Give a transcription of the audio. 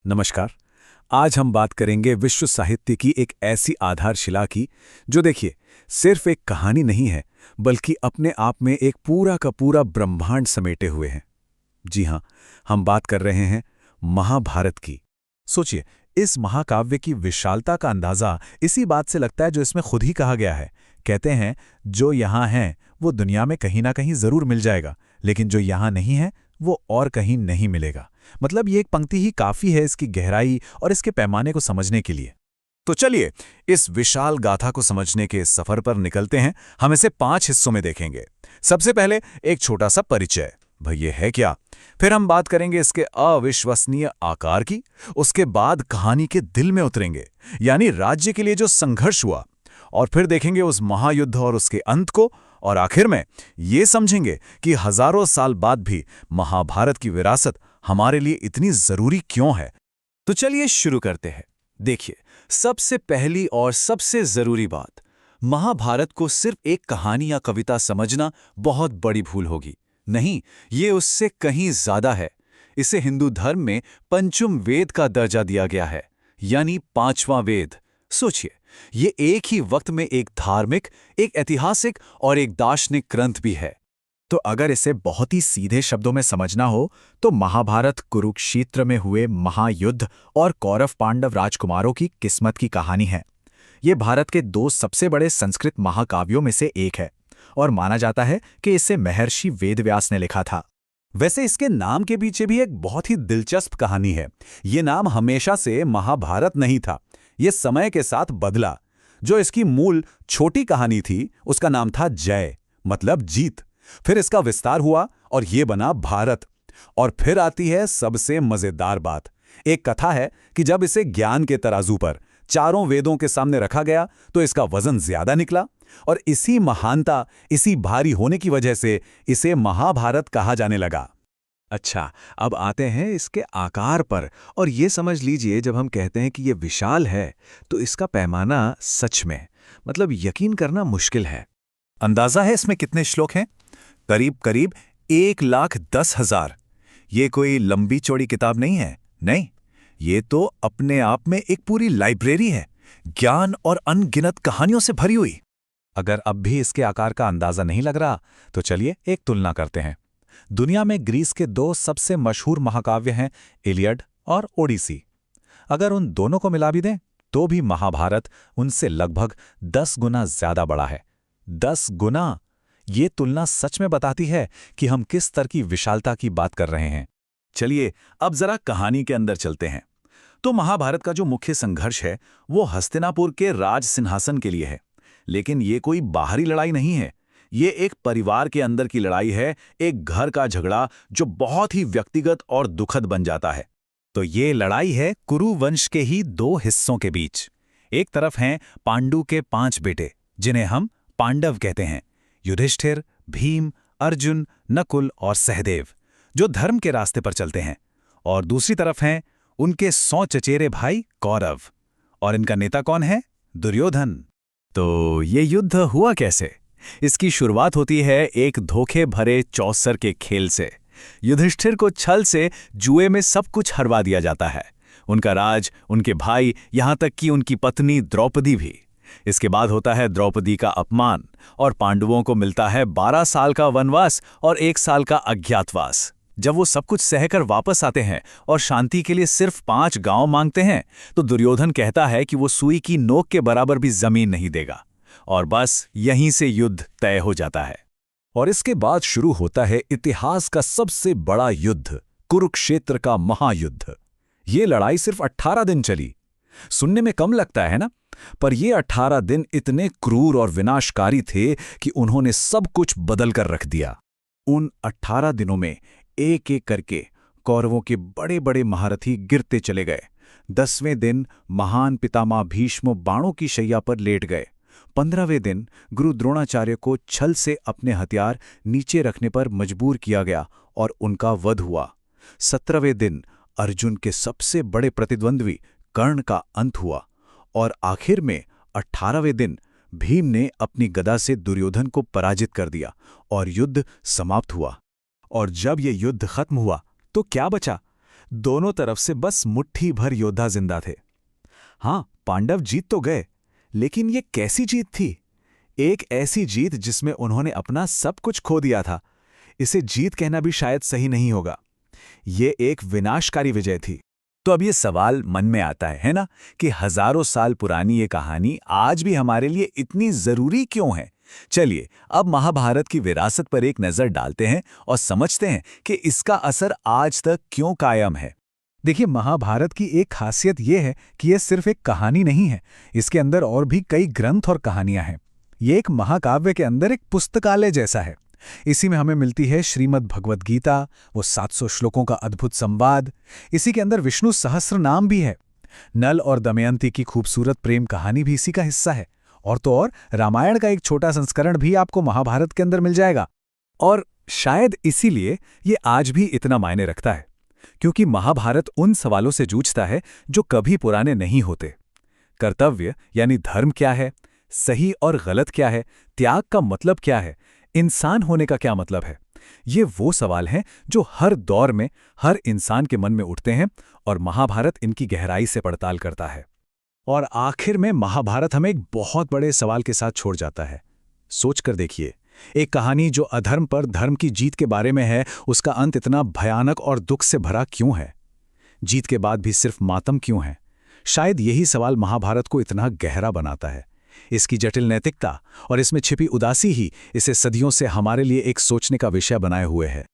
नमस्कार। आज हम बात करेंगे विश्व साहित्य की एक ऐसी आधारशिला की जो देखिए सिर्फ एक कहानी नहीं है बल्कि अपने आप में एक पूरा का पूरा ब्रह्मांड समेटे हुए है। जी हाँ, हम बात कर रहे हैं महाभारत की। सोचिए, इस महाकाव्य की विशालता का अंदाजा इसी बात से लगता है जो इसमें खुद ही कहा गया है। कहते हैं जो यहाँ है वो दुनिया में कहीं ना कहीं जरूर मिल जाएगा, लेकिन जो यहाँ नहीं है वो और कहीं नहीं मिलेगा। मतलब ये एक पंक्ति ही काफी है इसकी गहराई और इसके पैमाने को समझने के लिए। तो चलिए इस विशाल गाथा को समझने के इस सफर पर निकलते हैं। हम इसे 5 हिस्सों में देखेंगे। सबसे पहले एक छोटा सा परिचय, भाई ये है क्या। फिर हम बात करेंगे इसके अविश्वसनीय आकार की। उसके बाद कहानी के दिल में उतरेंगे, यानी राज्य के लिए जो संघर्ष हुआ। और फिर देखेंगे उस महायुद्ध और उसके अंत को। और आखिर में ये समझेंगे कि हजारों साल बाद भी महाभारत की विरासत हमारे लिए इतनी जरूरी क्यों है। तो चलिए शुरू करते हैं। देखिए, सबसे पहली और सबसे जरूरी बात, महाभारत को सिर्फ एक कहानी या कविता समझना बहुत बड़ी भूल होगी। नहीं, ये उससे कहीं ज्यादा है। इसे हिंदू धर्म में पंचम वेद का दर्जा दिया गया है, यानी 5वां वेद। सोचिए, ये एक ही वक्त में एक धार्मिक, एक ऐतिहासिक और एक दार्शनिक ग्रंथ भी है। तो अगर इसे बहुत ही सीधे शब्दों में समझना हो तो महाभारत कुरुक्षेत्र में हुए महायुद्ध और कौरव पांडव राजकुमारों की किस्मत की कहानी है। ये भारत के 2 सबसे बड़े संस्कृत महाकाव्यों में से एक है और माना जाता है कि इसे महर्षि वेदव्यास ने लिखा था। वैसे इसके नाम के पीछे भी एक बहुत ही दिलचस्प कहानी है। ये नाम हमेशा से महाभारत नहीं था, ये समय के साथ बदला। जो इसकी मूल छोटी कहानी थी उसका नाम था जय, मतलब जीत। फिर इसका विस्तार हुआ और ये बना भारत। और फिर आती है सबसे मजेदार बात। एक कथा है कि जब इसे ज्ञान के तराजू पर चारों वेदों के सामने रखा गया तो इसका वजन ज्यादा निकला। और इसी महानता, इसी भारी होने की वजह से इसे महाभारत कहा जाने लगा। अच्छा, अब आते हैं इसके आकार पर। और ये समझ लीजिए, जब हम कहते हैं कि ये विशाल है तो इसका पैमाना सच में, मतलब यकीन करना मुश्किल है। अंदाजा है इसमें कितने श्लोक हैं? करीब करीब 1,10,000। ये कोई लंबी चौड़ी किताब नहीं है, नहीं, ये तो अपने आप में एक पूरी लाइब्रेरी है, ज्ञान और अनगिनत कहानियों से भरी हुई। अगर अब भी इसके आकार का अंदाजा नहीं लग रहा तो चलिए एक तुलना करते हैं। दुनिया में ग्रीस के 2 सबसे मशहूर महाकाव्य हैं, इलियड और ओडिसी। अगर उन दोनों को मिला भी दें तो भी महाभारत उनसे लगभग 10 गुना ज्यादा बड़ा है। 10 गुना! ये तुलना सच में बताती है कि हम किस स्तर की विशालता की बात कर रहे हैं। चलिए अब जरा कहानी के अंदर चलते हैं। तो महाभारत का जो मुख्य संघर्ष है वो हस्तिनापुर के राज सिंहासन के लिए है। लेकिन ये कोई बाहरी लड़ाई नहीं है, ये एक परिवार के अंदर की लड़ाई है, एक घर का झगड़ा जो बहुत ही व्यक्तिगत और दुखद बन जाता है। तो ये लड़ाई है कुरु वंश के ही 2 हिस्सों के बीच। एक तरफ हैं पांडु के 5 बेटे जिन्हें हम पांडव कहते हैं, युधिष्ठिर, भीम, अर्जुन, नकुल और सहदेव, जो धर्म के रास्ते पर चलते हैं। और दूसरी तरफ हैं उनके 100 चचेरे भाई कौरव, और इनका नेता कौन है? दुर्योधन। तो ये युद्ध हुआ कैसे? इसकी शुरुआत होती है एक धोखे भरे चौसर के खेल से। युधिष्ठिर को छल से जुए में सब कुछ हरवा दिया जाता है, उनका राज, उनके भाई, यहां तक कि उनकी पत्नी द्रौपदी भी। इसके बाद होता है द्रौपदी का अपमान और पांडवों को मिलता है 12 साल का वनवास और 1 साल का अज्ञातवास। जब वो सब कुछ सहकर वापस आते हैं और शांति के लिए सिर्फ 5 गांव मांगते हैं तो दुर्योधन कहता है कि वो सुई की नोक के बराबर भी जमीन नहीं देगा। और बस यहीं से युद्ध तय हो जाता है। और इसके बाद शुरू होता है इतिहास का सबसे बड़ा युद्ध, कुरुक्षेत्र का महायुद्ध। ये लड़ाई सिर्फ 18 दिन चली। सुनने में कम लगता है ना, पर ये 18 दिन इतने क्रूर और विनाशकारी थे कि उन्होंने सब कुछ बदल कर रख दिया। उन 18 दिनों में एक एक करके कौरवों के बड़े बड़े महारथी गिरते चले गए। 10वें दिन महान पितामह भीष्म बाणों की शैया पर लेट गए। 15वें दिन गुरु द्रोणाचार्य को छल से अपने हथियार नीचे रखने पर मजबूर किया गया और उनका वध हुआ। 17वें दिन अर्जुन के सबसे बड़े प्रतिद्वंद्वी कर्ण का अंत हुआ। और आखिर में 18वें दिन भीम ने अपनी गदा से दुर्योधन को पराजित कर दिया और युद्ध समाप्त हुआ। और जब ये युद्ध खत्म हुआ तो क्या बचा? दोनों तरफ से बस मुट्ठी भर योद्धा जिंदा थे। हाँ, पांडव जीत तो गए, लेकिन ये कैसी जीत थी? एक ऐसी जीत जिसमें उन्होंने अपना सब कुछ खो दिया था। इसे जीत कहना भी शायद सही नहीं होगा। ये एक विनाशकारी विजय थी। तो अब ये सवाल मन में आता है ना, कि हजारों साल पुरानी ये कहानी आज भी हमारे लिए इतनी जरूरी क्यों है? चलिए अब महाभारत की विरासत पर एक नजर डालते हैं और समझते हैं कि इसका असर आज तक क्यों कायम है। देखिए, महाभारत की एक खासियत यह है कि यह सिर्फ एक कहानी नहीं है। इसके अंदर और भी कई ग्रंथ और कहानियां हैं। ये एक महाकाव्य के अंदर एक पुस्तकालय जैसा है। इसी में हमें मिलती है श्रीमद् भगवद गीता, वो 700 श्लोकों का अद्भुत संवाद। इसी के अंदर विष्णु सहस्त्र नाम भी है। नल और दमयंती की खूबसूरत प्रेम कहानी भी इसी का हिस्सा है। और तो और रामायण का एक छोटा संस्करण भी आपको महाभारत के अंदर मिल जाएगा। और शायद इसीलिए ये आज भी इतना मायने रखता है, क्योंकि महाभारत उन सवालों से जूझता है जो कभी पुराने नहीं होते। कर्तव्य यानी धर्म क्या है, सही और गलत क्या है, त्याग का मतलब क्या है, इंसान होने का क्या मतलब है, ये वो सवाल हैं जो हर दौर में हर इंसान के मन में उठते हैं, और महाभारत इनकी गहराई से पड़ताल करता है। और आखिर में महाभारत हमें एक बहुत बड़े सवाल के साथ छोड़ जाता है। सोचकर देखिए, एक कहानी जो अधर्म पर धर्म की जीत के बारे में है, उसका अंत इतना भयानक और दुख से भरा क्यों है? जीत के बाद भी सिर्फ मातम क्यों है? शायद यही सवाल महाभारत को इतना गहरा बनाता है। इसकी जटिल नैतिकता और इसमें छिपी उदासी ही इसे सदियों से हमारे लिए एक सोचने का विषय बनाए हुए है।